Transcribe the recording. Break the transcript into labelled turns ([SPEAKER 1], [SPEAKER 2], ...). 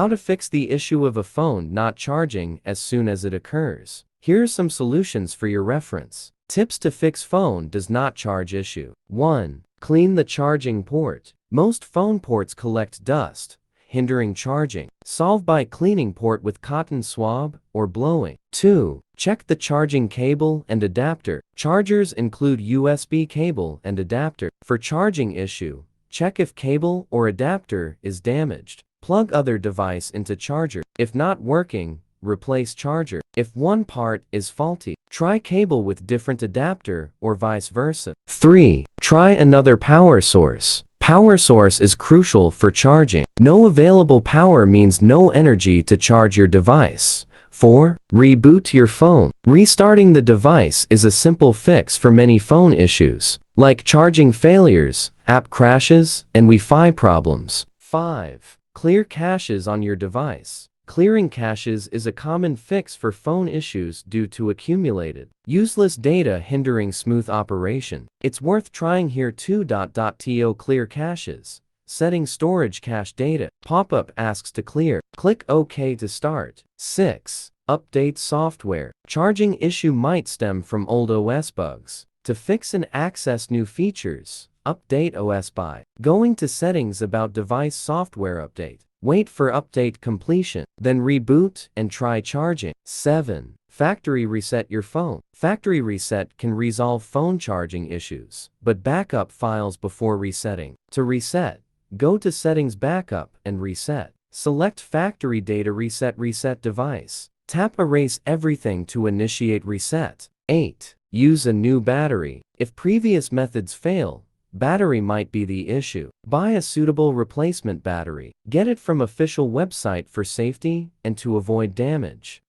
[SPEAKER 1] How to fix the issue of a phone not charging as soon as it occurs. Here are some solutions for your reference. Tips to fix phone does not charge issue. 1. Clean the charging port. Most phone ports collect dust, hindering charging. Solve by cleaning port with cotton swab or blowing. 2. Check the charging cable and adapter. Chargers include USB cable and adapter. For charging issue, check if cable or adapter is damaged. Plug other device into charger. If not working, replace charger. If one part is faulty, try cable with different adapter or vice versa. 3. Try another power source. Power source is crucial for charging. No available power means no energy to charge your device. 4. Reboot your phone. Restarting the device is a simple fix for many phone issues, like charging failures, app crashes, and Wi-Fi problems. 5. Clear caches on your device. Clearing caches is a common fix for phone issues due to accumulated, useless data hindering smooth operation. It's worth trying here too. To clear caches. Setting storage cache data. Pop-up asks to clear. Click OK to start. 6. Update software. Charging issue might stem from old OS bugs. To fix and access new features, update OS by going to Settings about Device Software Update. Wait for update completion, then reboot and try charging. 7. Factory reset your phone. Factory reset can resolve phone charging issues, but backup files before resetting. To reset, go to Settings Backup and Reset. Select Factory Data Reset device. Tap Erase everything to initiate reset. 8. Use a new battery. If previous methods fail, battery might be the issue. Buy a suitable replacement battery. Get it from official website for safety and to avoid damage.